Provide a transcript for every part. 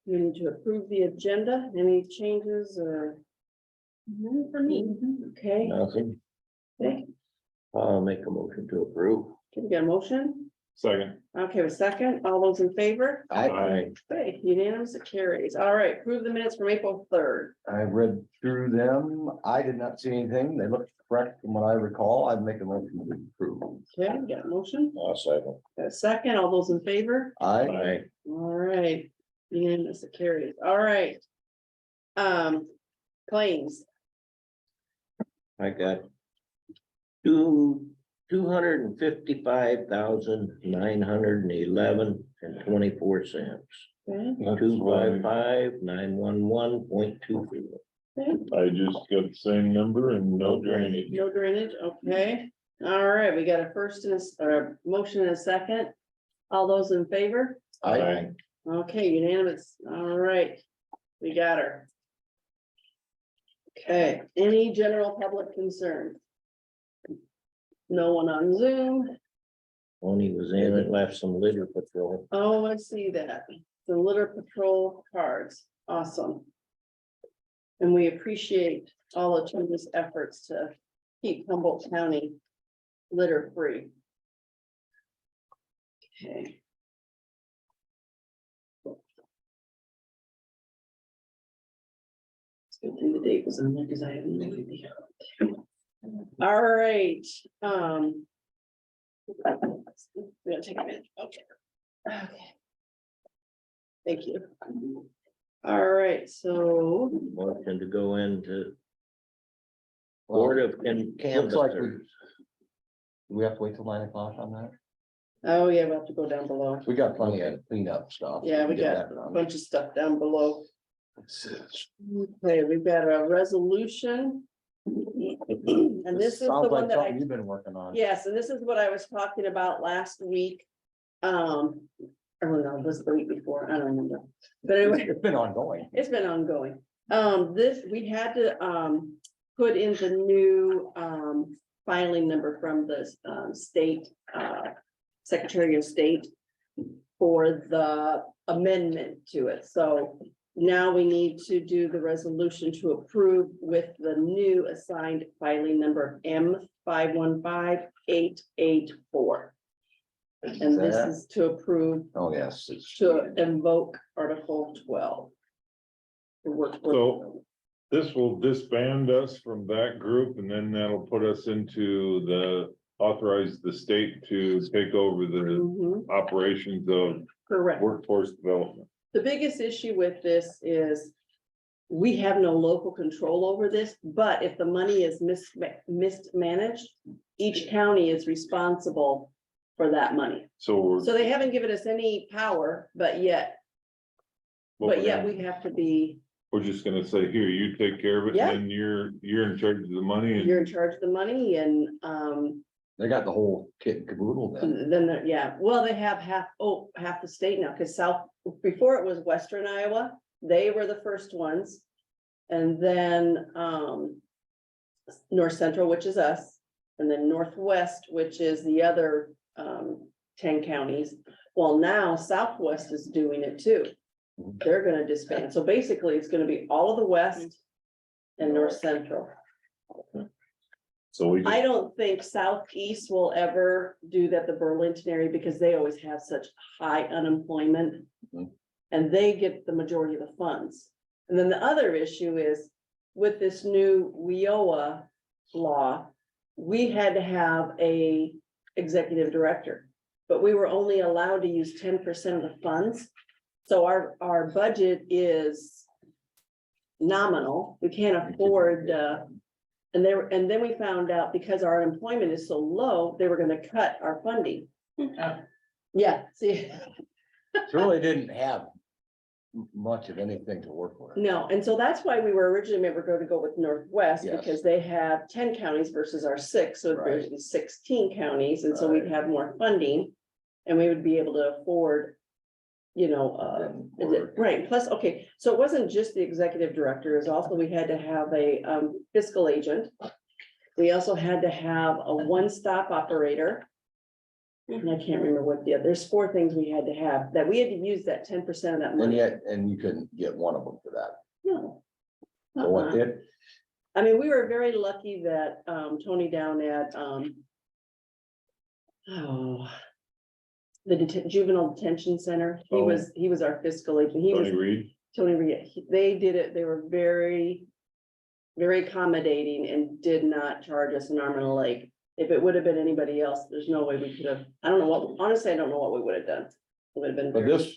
we need to approve the agenda. Any changes or? None for me. Okay, Nothing. okay, I'll make a motion to approve. can we get a motion? Second. Okay, a second. All those in favor? I Okay, unanimous, it carries. All right, approve the minutes from April 3rd. I read through them. I did not see anything. They looked correct from what I recall. I'd make a motion to approve. Okay, we got a motion. I'll second. Got a second. All those in favor? I, All right, unanimous, it carries. All right. Claims. I got 255,911.24. Okay, 255,911.24. okay. I just got the same number and no drainage. No drainage, okay. All right, we got a first and a motion and a second. All those in favor? I, Okay, unanimous. All right, we got her. Okay, any general public concern? No one on Zoom. When he was in, it left some litter patrol. Oh, I see that. The litter patrol cards. Awesome. And we appreciate all the tremendous efforts to keep Humboldt County litter free. Okay. It's a good thing the date was on there because I have no idea. All right, we're gonna take a minute, okay. Okay. Thank you. All right, so, Motion to go into Board of looks like Canvassers. we have to wait till 9 o'clock on that. oh yeah, we'll have to go down below. We got plenty of cleanup stuff. Yeah, we Get got that a done. bunch of stuff down below. Okay, we've got a resolution. And this is the Sounds one like that I, something you've been working on. yes, and this is what I was talking about last week. Or no, it was the week before, I don't remember. But anyway, It's been ongoing. it's been ongoing. This, we had to, put in the new, filing number from the, state, Secretary of State for the amendment to it. So now we need to do the resolution to approve with the new assigned filing number M515884. And this is to approve, Oh, yes. It's to invoke Article 12. To work with- So- This will disband us from that group and then that'll put us into authorize the state to take over the Mhm, operations of correct. workforce development. The biggest issue with this is we have no local control over this, but if the money is mismanaged, each county is responsible for that money. So. So they haven't given us any power, but yet we have to be, We're just gonna say, here, you take care of it, Yeah. and then you're in charge of the money and. you're in charge of the money and, They got the whole kit and caboodle then. yeah, well, they have half the state now, because before it was Western Iowa, they were the first ones. And then, North Central, which is us, and then Northwest, which is the other, 10 counties. Well, now Southwest is doing it too. They're gonna disband, so basically it's gonna be all of the west and North Central. So we. I don't think Southeast will ever do that, the Burlington area, because they always have such high unemployment. Mhm. And they get the majority of the funds. And then the other issue is with this new WIOA law, we had to have a executive director. But we were only allowed to use 10% of the funds. So our budget is nominal. We can't afford, and then we found out because our employment is so low, they were gonna cut our funding. Yeah, see, It really didn't have much of anything to work with. no, and so that's why we were originally going to go with Northwest, Yes. because they have 10 counties versus our 6, so Right. there's 16 counties, and so we'd Right. have more funding. And we would be able to afford, right, plus, okay, so it wasn't just the executive director, it was also, we had to have a fiscal agent. We also had to have a one-stop operator. And I can't remember what there's 4 things we had to have, that we had to use that 10% of that And money. yet, and you couldn't get one of them for that. No. So what Uh-uh. did? I mean, we were very lucky that Tony down at the juvenile detention center, he was our fiscal agent. He was Tony Reed, Tony Reed. They did it. They were very, very accommodating and did not charge us an arm and a leg. If it would have been anybody else, there's no way we could have, I don't know what, honestly, I don't know what we would have done. It would have been. But very- this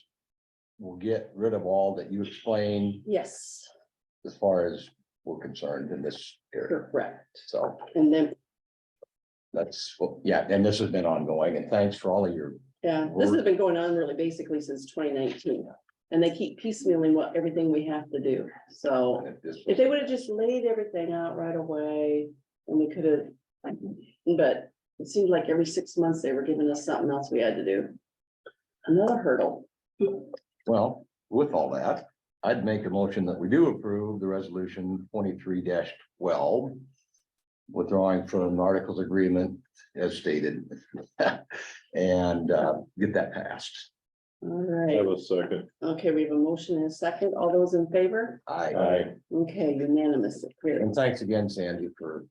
will get rid of all that you explained Yes, as far as we're concerned in this area. correct. So And then, that's, yeah, and this has been ongoing, and thanks for all of your, yeah, this has been going on really basically since 2019. And they keep piecemealing everything we have to do. So if they would have just laid everything out right away, and we could have, but it seemed like every 6 months they were giving us something else we had to do. Another hurdle. well, with all that, I'd make a motion that we do approve the resolution 23-12. Withdrawing from the articles agreement as stated. And get that passed. All I have right, a second. okay, we have a motion and a second. All those in favor? Aye. Okay, unanimous. And thanks again, Sandy, for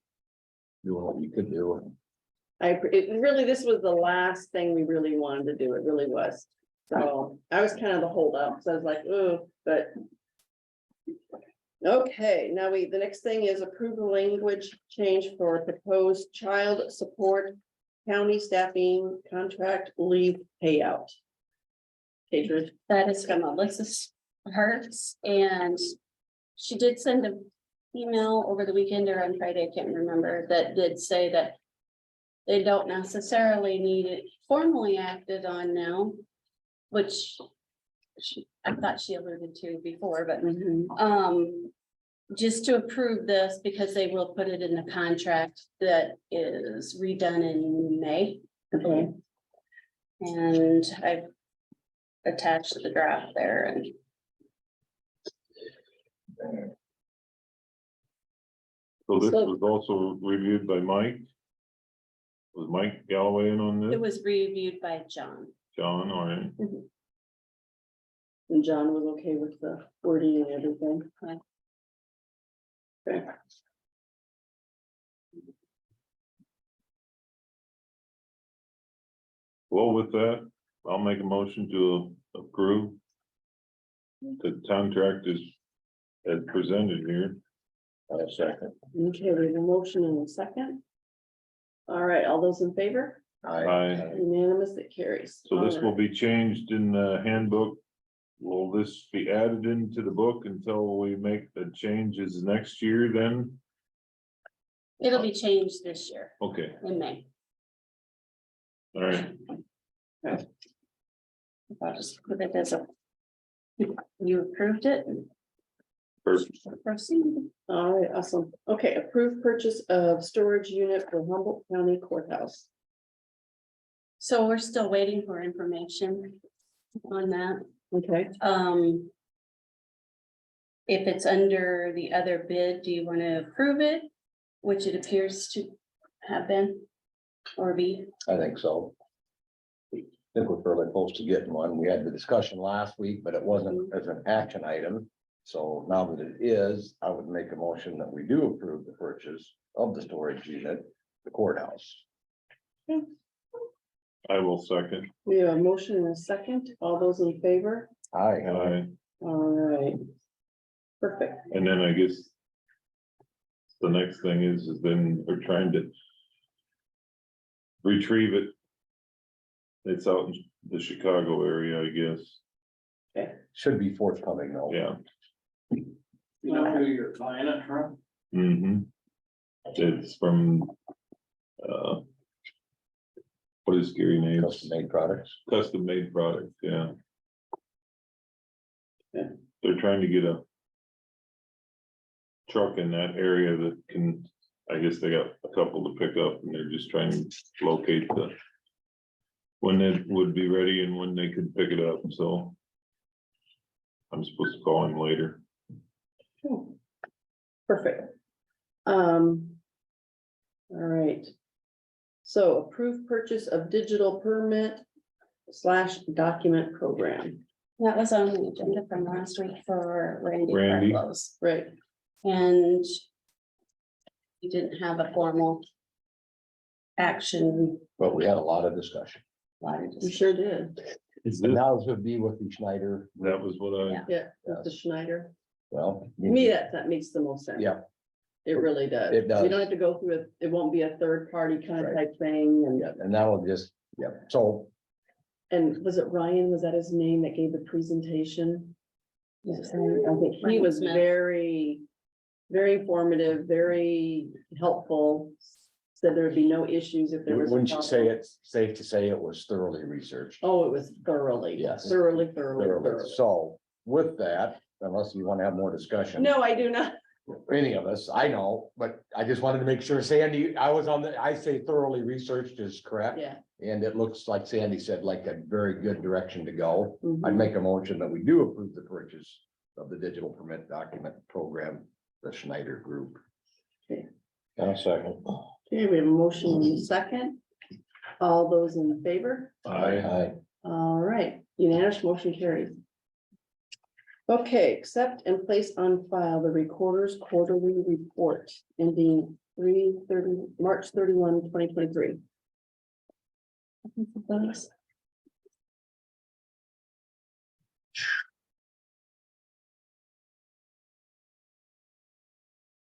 doing what you could do. Really, this was the last thing we really wanted to do. It really was. So I was kind of the holdup. So I was like, oh, but. Okay, now the next thing is approve the language change for proposed child support county staffing contract leave payout. Adrian, That is from Alexis Hertz, and she did send an email over the weekend or on Friday, I can't remember, that did say that they don't necessarily need it formally acted on now, which I thought she alluded to before, but just to approve this because they will put it in the contract that is redone in May. okay, And I've attached the draft there and So this So- was also reviewed by Mike? Was Mike Galloway in on it this? was reviewed by John. John, all right. and John was okay with the wording and everything. Right. Okay. Well, with that, I'll make a motion to approve. The contract is as presented here. Second. Okay, we have a motion and a second. All right, all those in favor? Aye. Unanimous, it carries. So this All will right. be changed in the handbook. Will this be added into the book until we make the changes next year then? It'll be changed this year Okay, in May. all right. I'll just put it as a. You approved it. Perfect. Proceed. All right, awesome. Okay, approved purchase of storage unit for Humboldt County Courthouse. So we're still waiting for information on that. Okay, If it's under the other bid, do you want to approve it? Which it appears to have been or be. I think so. I think we're fairly close to getting one. We had the discussion last week, but it wasn't as an action item. So now that it is, I would make a motion that we do approve the purchase of the storage unit, the courthouse. I will second. we have a motion and a second. All those in favor? Aye. Aye. All right. Perfect. And then I guess. The next thing is then we're trying to. Retrieve it. It's out in the Chicago area, I guess. Should be forthcoming though. Yeah. You know who you're buying it from? Mm-hmm. It's from. What is Gary name? Custom made products. Custom made product, yeah. Yeah. They're trying to get a. Truck in that area that can, I guess they got a couple to pick up and they're just trying to locate the. When it would be ready and when they could pick it up, so. I'm supposed to call him later. Perfect. All right. So approved purchase of digital permit / document program, That was on the agenda from last week for Randy Randy. Carlos, right? and we didn't have a formal action. But we had a lot of discussion. We sure did. Is And this, now this would be with the Schneider. that was what I, Yeah. Yeah, with the Schneider. Well. To me, that makes the most sense. Yeah. It really does. It does. You don't have to go through it. It won't be a third party kind of Right. type thing and. Yeah, and that'll just, yeah, so And was it Ryan, was that his name that gave the presentation? I think he Ryan was Smith. very, very informative, very helpful. Said there would be no issues if there was. a wouldn't you say problem. it's safe to say it was thoroughly researched? Oh, it was thoroughly. Yes. Thoroughly. Thoroughly. So with that, unless you want to have more discussion. No, I do not. Any of us, I know, but I just wanted to make sure Sandy, I say thoroughly researched is correct. Yeah. And it looks like Sandy said, like a very good direction to go. I'd Mhm. make a motion that we do approve the purchase of the digital permit document program, the Schneider Group. Okay. And a second. Okay, we have a motion in a second. All those in favor? I, All right, unanimous motion carries. Okay, accept and place on file the recorder's quarterly report ending March 31, 2023.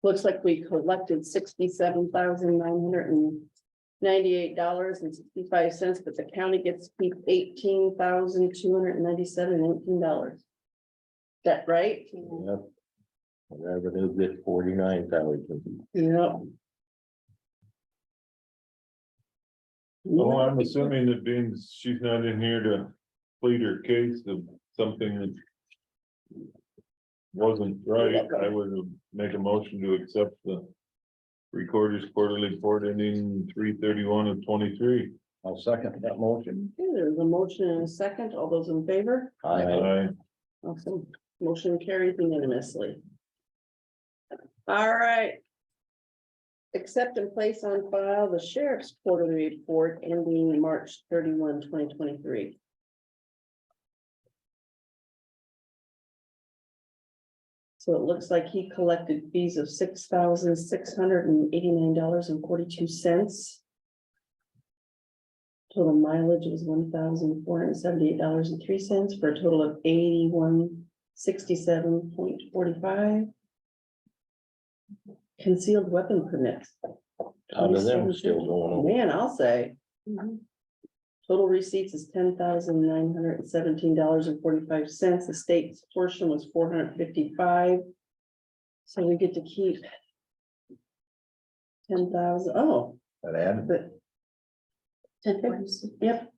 Looks like we collected $67,998.65, but the county gets to keep $18,297.18. That right? Yep. Revenue gets 49,000. Yep. oh, I'm assuming that being she's not in here to plead her case of something that wasn't right, I would make a motion to accept the recorder's quarterly report ending 3/31/23. I'll second that motion. Okay, there's a motion and a second. All those in favor? I, Awesome. Motion carries unanimously. All right. Accept and place on file the sheriff's quarterly report ending March 31, 2023. So it looks like he collected fees of $6,689.42. Total mileage was $1,478.03 for a total of $81.67.45. Concealed weapon permits. How do them still going on? Man, I'll say. Total receipts is $10,917.45. The state's portion was $455. So we get to keep 10,000. Oh, That added. but. Yep.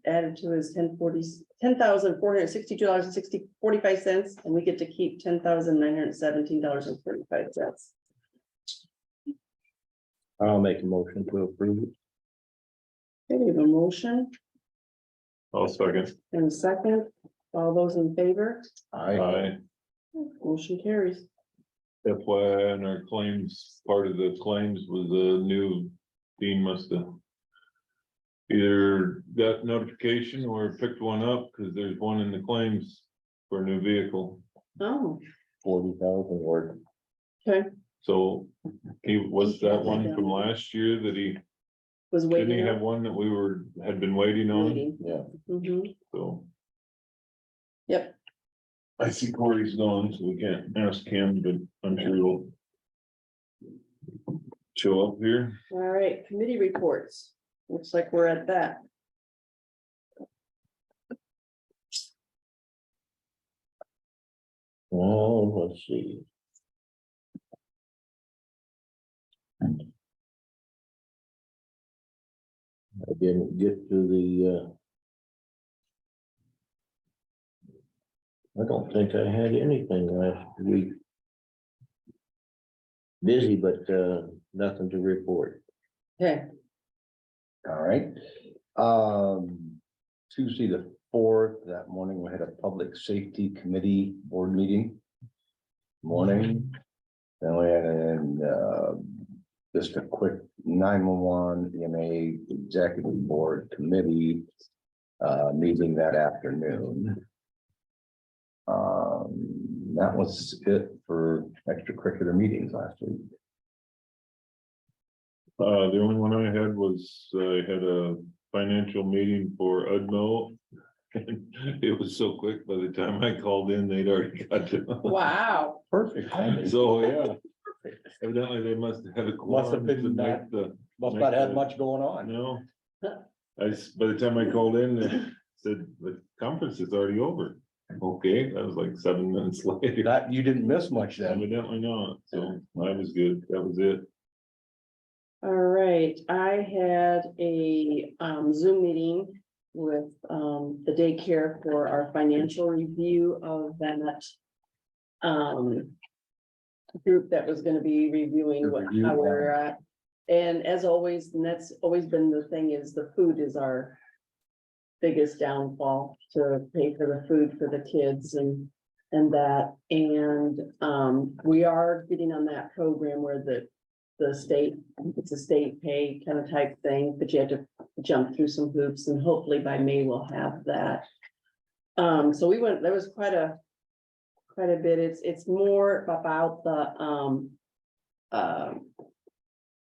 Added to his $10,462.45, and we get to keep $10,917.45. I'll make a motion to approve it. Okay, we have a motion I'll second. and a second. All those in favor? I, Motion carries. FYI, on our claims, part of the claims was a new Dean must have either got notification or picked one up, because there's one in the claims for a new vehicle. Oh, 40,000 worth. okay. So was that one from last year that Was didn't he waiting. have one that we had been waiting on? Waiting. Yeah. Mhm. So Yep. I see Corey's gone, so we can't ask him, but I'm sure he'll show up here. All right, committee reports. Looks like we're at that. Oh, let's see. I didn't get to the, I don't think I had anything last week. Busy, but, nothing to report. Okay, All right. Tuesday the 4th, that morning, we had a public safety committee board meeting. Morning. Then we had an just a quick 911 EMA Executive Board Committee meeting that afternoon. That was it for extracurricular meetings last week. The only one I had was, I had a financial meeting for Udmo. It was so quick, by the time I called in, they'd already got to. Wow. Perfect timing. So, yeah, evidently they must have had a. Must have been quorum to that- make the. Must make not have the- much going on. No. By the time I called in, they said the conference is already over. Okay, that was like 7 minutes later. That, you didn't miss much then. Evidently not, so I was good, that was it. All right, I had a Zoom meeting with the daycare for our financial review of that. Group that was gonna be reviewing The what, review, how yeah. we're at. And as always, and that's always been the thing, is the food is our biggest downfall, to pay for the food for the kids and that. And we are getting on that program where the state, it's a state pay kind of type thing, but you have to jump through some hoops, and hopefully by May we'll have that. So we went, there was quite a bit. It's more about the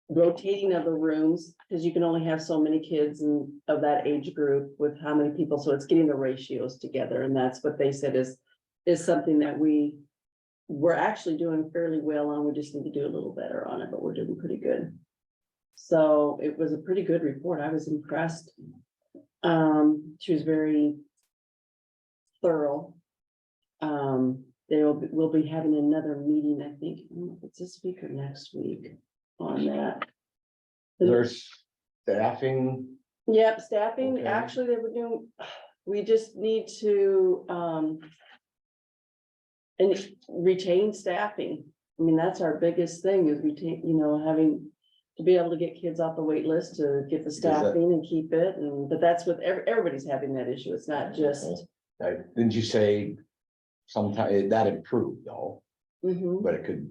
rotating of the rooms, because you can only have so many kids of that age group with how many people, so it's getting the ratios together, and that's what they said is something that we're actually doing fairly well on. We just need to do a little better on it, but we're doing pretty good. So it was a pretty good report. I was impressed. She was very thorough. We'll be having another meeting, I think, I don't know if it's this week or next week on that. There's staffing. Yep, staffing, Okay. actually, they were doing, we just need to, and retain staffing. I mean, that's our biggest thing, is retain, having to be able to get kids off the wait list, to get the staffing and keep it, but that's what everybody's having that issue. It's not just. Didn't you say sometime that improved though, Mhm. but it could.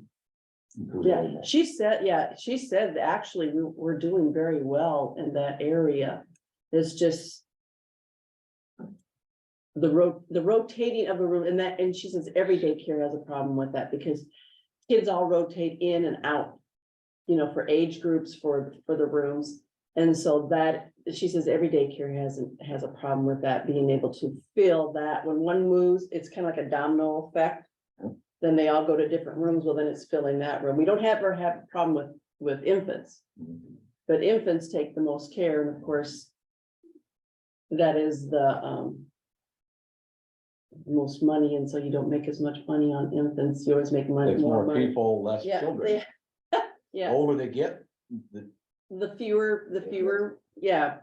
improve a Yeah, little more. she said that actually we're doing very well in that area. It's just. The rotating of the room, and she says every daycare has a problem with that, because kids all rotate in and out. For age groups for the rooms. And so that, she says every daycare has a problem with that, being able to fill that. When one moves, it's kind of like a domino effect. Then they all go to different rooms. Well, then it's filling that room. We don't ever have a problem with infants, but infants take the most care. And of course, that is the most money. And so you don't make as much money on infants. You always make money, There's more more money. people, less Yeah, children. yeah. Older they get, The fewer,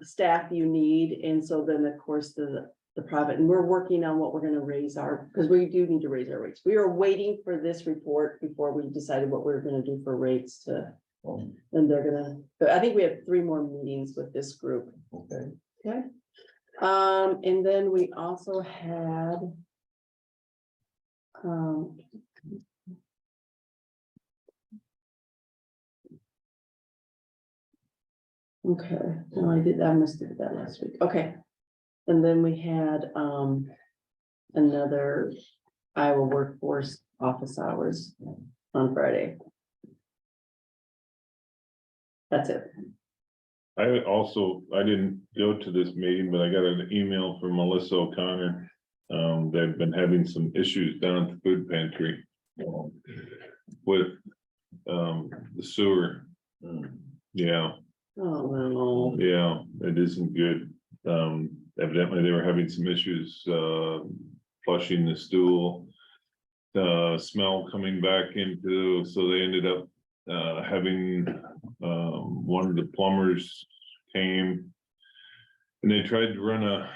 staff you need, and so then, of course, the profit, and we're working on what we're gonna raise because we do need to raise our rates. We are waiting for this report before we decided what we're gonna do for rates and they're gonna, but I think we have 3 more meetings with this group. okay. Okay. And then we also had. Okay, no, I must have did that last week, okay. And then we had, another Iowa workforce office hours on Friday. That's it. I didn't go to this meeting, but I got an email from Melissa O'Connor. They've been having some issues down at the food pantry. With, the sewer. Yeah. Oh, no. Yeah, it isn't good. Evidently they were having some issues, flushing the stool. Smell coming back into, so they ended up, having, one of the plumbers came. And they tried to run a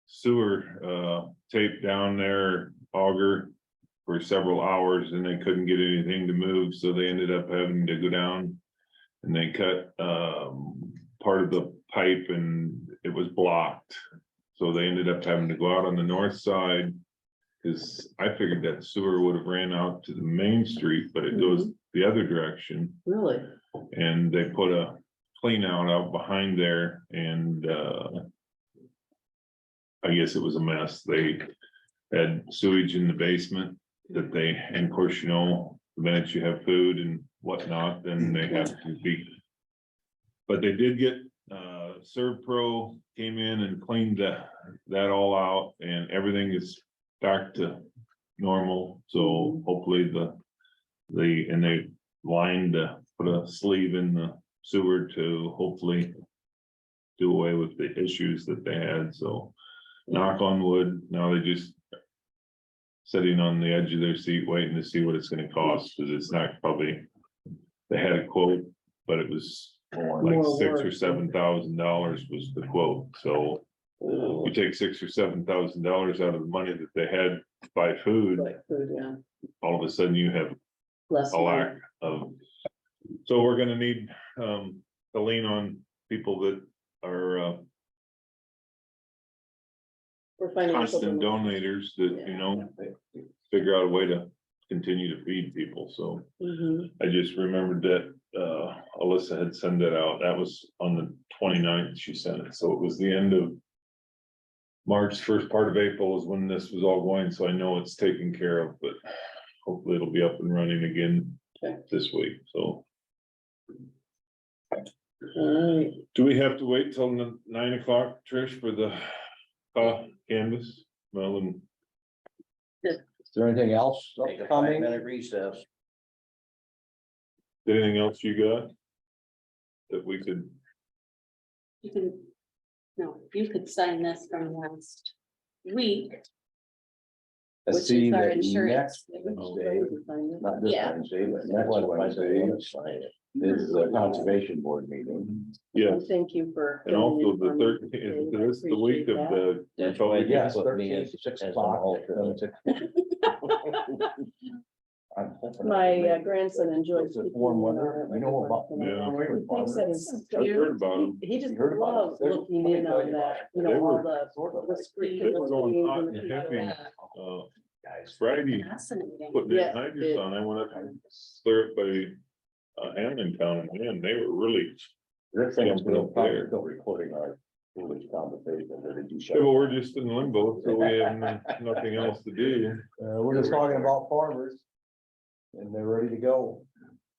sewer, tape down their auger for several hours, and they couldn't get anything to move, so they ended up having to go down. And they cut part of the pipe, and it was blocked. So they ended up having to go out on the north side. Cause I figured that sewer would have ran out to the main street, but it goes the other direction. Really? And they put a clean out behind there and, I guess it was a mess. They had sewage in the basement that they, and of course, you know, the minute you have food and whatnot, then they have to be. But they did get, Servpro came in and cleaned that all out and everything is back to normal. So hopefully and they lined, put a sleeve in the sewer to hopefully do away with the issues that they had. So knock on wood, now they just sitting on the edge of their seat waiting to see what it's gonna cost, because it's not probably, they had a quote, but it was like More $6,000 or work. $7,000 was the quote. So you take $6,000 or $7,000 out of the money that they had to buy food, Like food, yeah. all of a sudden you have Less. a lack of. So we're gonna need to lean on people that are For financial. constant donators that, you know, figure out a way to continue to feed people. So Mhm. I just remembered that Alyssa had sent it out. That was on the 29th she sent it. So it was the end of March, first part of April is when this was all going. So I know it's taken care of, but hopefully it'll be up and running again Okay. this week. So All right. do we have to wait till 9 o'clock, Trish, for the canvas? Well, and Is there anything else Take a upcoming? 5-minute recess. anything else you got? That we could, You can, no, you could sign this from last week. I Which see is our that insurance. next Wednesday, not this Yeah. Wednesday, but next Wednesday is the conservation board meeting. yeah, And thank you for. and also filling the in for me. 13th, I is this the week of appreciate the. That's why Republican- they Yes, put me as 6 an o'clock. alternate. I'm hoping that. My I can grandson enjoys. It's a speaking warm in weather. our- You know about- Yeah. He thinks that is. I heard about them. He just You heard about it? loves looking in on that, you They know, all were the. sort of the like- screen- They were going screens hot and and the- heavy. Yeah, Guys. Friday, fascinating. putting in Yeah, hydrants it- on, I went up and clear up by Hamlin Town, and man, they were really. This thing is Jumping still up probably there. still recording our foolish conversation that they do. Yeah, but we're just in limbo, so we have nothing else to do. We're just talking about farmers. And they're ready to go.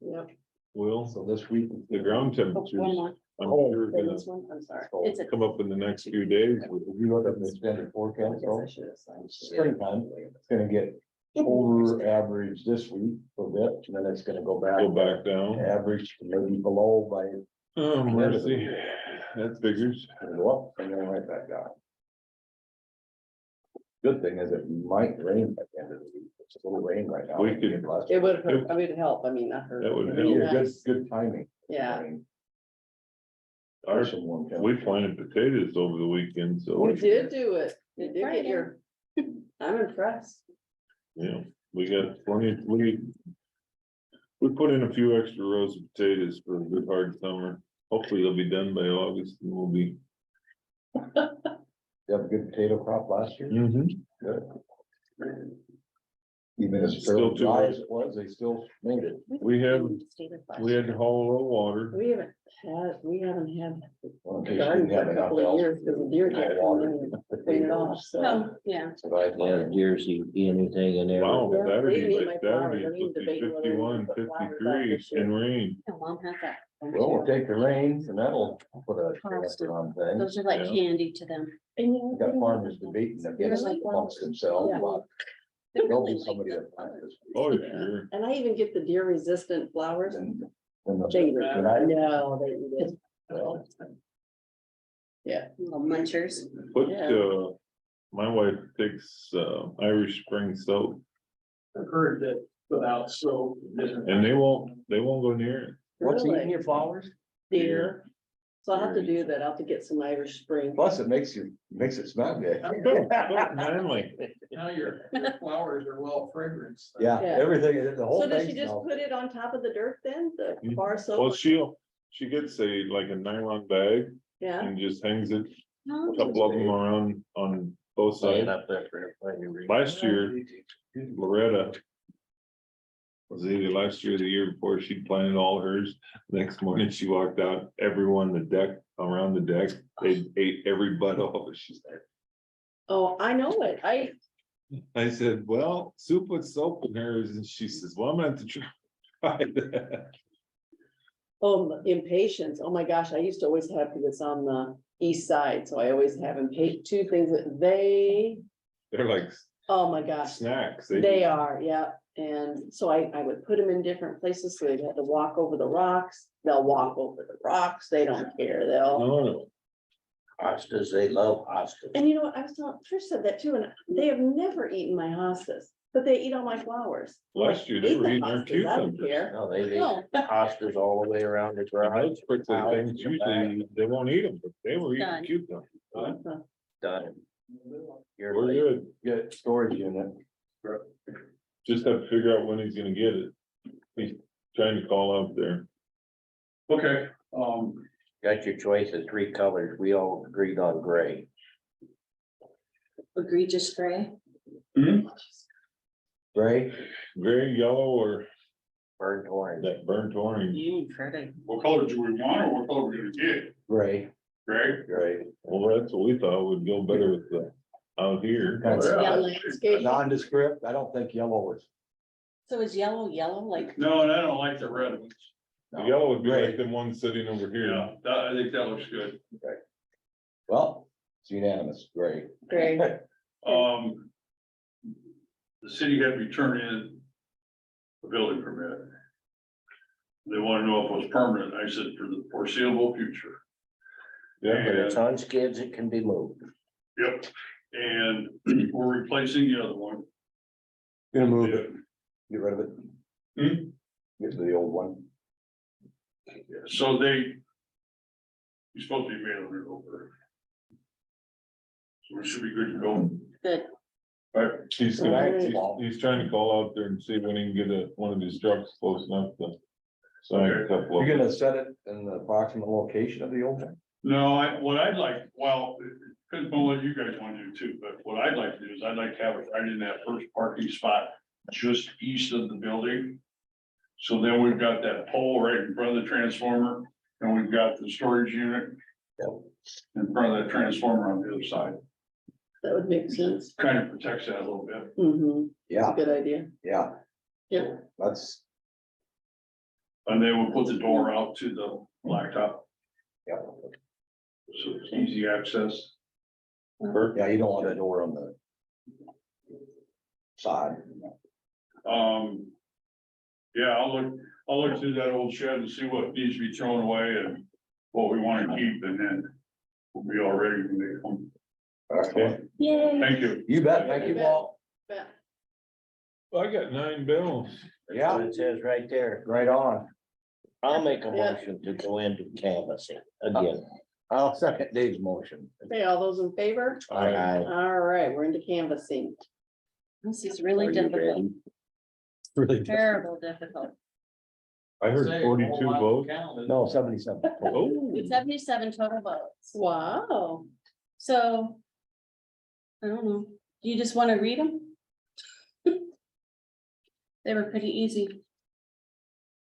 Yep. Well, So this week. the ground Oh, temperatures, one more. I'm Oh, sure gonna This one, I'm sorry. It's a, come up in the next few days. If you look at the extended I forecast, guess I so should have signed. springtime, it's gonna get over average this week a bit, and then it's gonna go back. Go back down. Average, maybe below by, Oh, mercy, that figures. and go up, and then right back down. Good thing is it might rain by the end of the week. It's a little rain right now. We could- It would hurt, I mean, help, I mean, not hurt. That would It'd help. be Good, nice. good timing. Yeah, Rain. Our, Some warm we temperatures. planted potatoes over the weekend, so, you did do it, you did get Friday. your, I'm impressed. yeah, we got plenty, we put in a few extra rows of potatoes for a good hard summer. Hopefully they'll be done by August and we'll be. You have a good potato crop last year? Good. Even as Still fairly too dry hard. as it was, they still made it. We had to haul a little water. We haven't had Well, in case you garden didn't have for a enough couple of else years, to because the do, deer you kept had coming water, in and clean it off, so. oh, yeah. So I Yeah, planted. Jersey, anything in there. Wow, Yeah, Saturday, they need like my Saturday, flowers. I it's need supposed to to be bake one of 51, those, put flowers out 53 this year. and rain. My mom has that. Well, we'll take the rain and that'll put a transfer on things. Those are like Yeah. candy to them. We got farmers debating against Really? amongst themselves, Yeah. but there'll be somebody that plants this. Oh, Yeah. sure. And I even get the deer resistant flowers. And when the- They eat it. when I- No, they eat it. well, Little munchers. Put, Yeah. my wife takes, Irish Spring soap I've heard that without soap. and they won't go near it. What's Really? eating your flowers? Deer. So I'll have to Deer. do that. I'll have to get some Irish Spring. Plus, it makes it smell good. Manly. Now your flowers are well fragranced. Yeah, Yeah. everything, the whole So does thing she just smells. put it on top of the dirt then, the Mhm. bar Well, soap? she gets like a nylon bag Yeah, and just hangs it, No, a couple of them around on both Laying sides. up there for when you read. Last year, Loretta was it either last year or the year before, she planted all hers. Next morning she walked out, everyone, the deck, around the deck, they ate every bud off. She's like, Oh, I know it. I said, well, Sue put soap in hers, and she says, well, I'm gonna have to try that. Impatience. Oh my gosh, I used to always have, because it's on the east side, so I always have two things that They're like oh my gosh, snacks. they are, yeah. And so I would put them in different places, so they'd have to walk over the rocks. They'll walk over the rocks. They don't care. They'll. No, Hostas, they love hostas. And you know what? I was telling, Trish said that too, and they have never eaten my hostas, but they eat all my flowers. last year they Eat were the eating our hostas, I don't cucumbers. care. No, they No. eat hostas all the way around the garage. Those prickly things, usually they won't eat them, but they were eating Done. cucumbers. Done. You're We're right. good. Get storage unit. Just have to figure out when he's gonna get it. He's trying to call out there. Okay, Got your choice of 3 colors. We all agreed on gray. Egregious gray. Gray, Gray, yellow, or Burnt orange. that burnt orange. Pretty. what color do we want or what color we gonna get? gray, Greg? gray. Well, that's what we thought would go better with the out here. That's- Yellow. Nondescript, I don't think yellow is. So is yellow like? No, and I don't like the red ones. The yellow would be Gray. like the one sitting over here. Yeah, I think that looks good. Well, it's unanimous, gray. Great. The city had me turn in a building permit. They wanna know if it was permanent. I said for the foreseeable future. Yeah, But it's on skids, it can be moved. Yep, and we're replacing the other one. Gonna move it, get rid of it. Hmm? Get to the old one. So you're supposed to be mailing it over. So we should be good to go. Good. Right, he's he's trying to call out there and see when he can get one of these trucks close enough to sign a couple of. You're gonna set it in the approximate location of the old one? no, what I'd like, well, it depends on what you guys wanna do too, but what I'd like to do is I'd like to have it right in that first parking spot just east of the building. So then we've got that pole right in front of the transformer, and we've got the storage unit in front of that transformer on the other side. That would make sense. Kind of protects that a little bit. Mm-hmm. Yeah, Good idea. yeah. Yeah. That's, And then we'll put the door out to the blacktop, yeah, so it's easy access. yeah, you don't want a door on the side. Yeah, I'll look through that old shed and see what needs to be thrown away and what we wanna keep, and then we'll be all ready when they come. Okay. Yay. Thank you. You bet, thank you, Paul. Bet. I got 9 bills. That's Yeah. what it says right there. Right on. I'll make a Yeah. motion to go into canvassing again. I'll second Dave's motion. Okay, all those in favor? Aye. All right, we're into canvassing. This is really Are you difficult, ready? Really? terrible difficult. I heard 42 votes. No, 77. Oh, 77 total votes. Wow. So. I don't know. Do you just want to read them? They were pretty easy.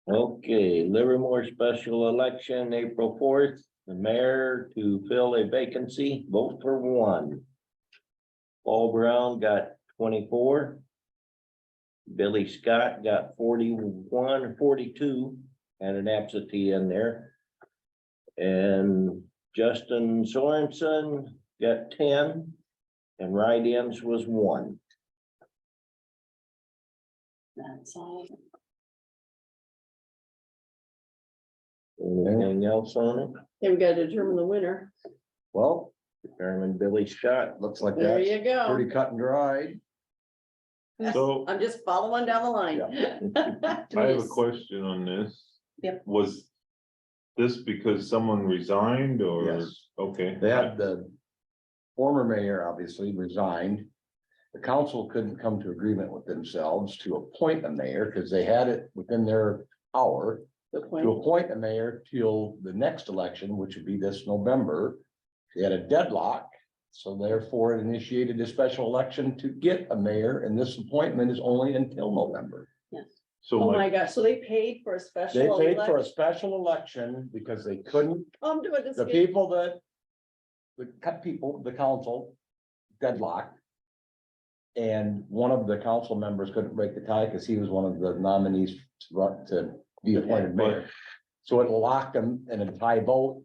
Okay, Livermore special election, April 4th, the mayor to fill a vacancy, vote for 1. Paul Brown got 24. Billy Scott got 41, 42, and an absentee in there. And Justin Sorensen got 10, and write-ins was 1. That's all. Anything else on it? Okay, we gotta determine the winner. Well, Determine Billy Scott. looks like There that's you go. pretty cut and dried. so I'm just following down the line. I have a question on this. Yep. Was this because someone resigned or? Yes. Okay. They had the former mayor obviously resigned. The council couldn't come to agreement with themselves to appoint a mayor because they had it within their power Good point. to appoint a mayor till the next election, which would be this November. They had a deadlock, so therefore it initiated a special election to get a mayor, and this appointment is only until November. Yes. So Oh my my, gosh, so they paid for a They special paid for a election? special election because they couldn't, I'm doing this. the people that. The council deadlocked. And one of the council members couldn't break the tie because he was one of the nominees to run to be appointed mayor. So it locked them in a tie vote.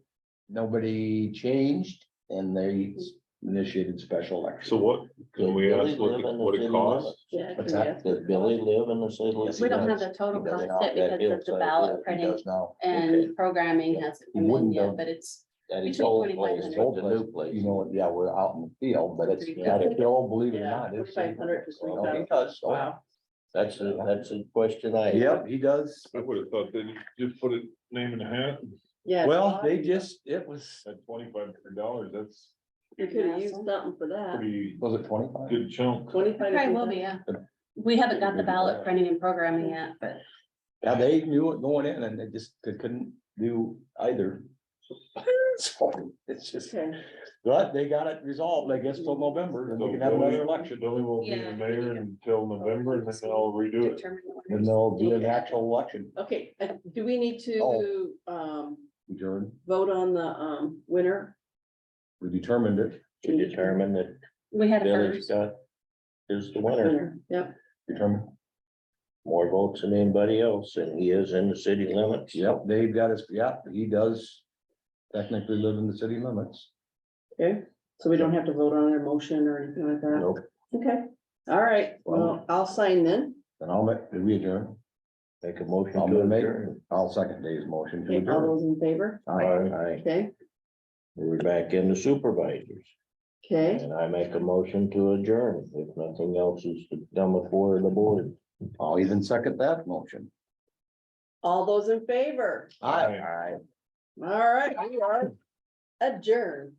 Nobody changed and they initiated special election. so what, can we ask what it costs? Yeah, What's can we that? ask Does what it Billy costs? live in the city? Yes, We he don't have does. the total He does cost now. yet because of the ballot He printing does now. and programming hasn't come in Wouldn't yet, have- but it's, That he Between told 25 place, and but the new place. You know, yeah, we're out in the field, but it's, Yeah. if you'll believe it or Yeah, not. it's- 2,500 to Well, 3,000. He does. Oh, Wow. That's a question I. Yep, he does. I would have thought they'd just put a name in a hat Yeah. Well, they just, it was, at $2,500, that's We could have used something for that. pretty was it 25? good chunk. 25. probably will be, yeah. We haven't got the ballot printing and programming yet, but Yeah, they knew it going in and they just couldn't do either. So it's just, Okay, but they got it resolved, I guess, till November, and we can have another election. Billy won't be Yeah. the mayor until November, and then they'll redo it. determine. what Then there'll be an actual election. okay, do we need to, Adjourned. vote on the, winner? We determined it, To determine that We had a Billy's first. got, is the winner, Yep, determined. more votes than anybody else, and he is in the city limits. Yep, Dave got his, yeah, he does technically live in the city limits. okay, so we don't have to vote on their motion or anything like that? Nope. Okay, all right, well, I'll sign then. And I'll make, did we adjourn? Make a motion I'm to gonna make, adjourn. I'll second Dave's motion to Okay, all adjourn. those in favor? Aye. Okay, We're back in the supervisors, okay, and I make a motion to adjourn, if nothing else is to come before the board. I'll even second that motion. all those in favor? Aye. Aye. All right, we are adjourned.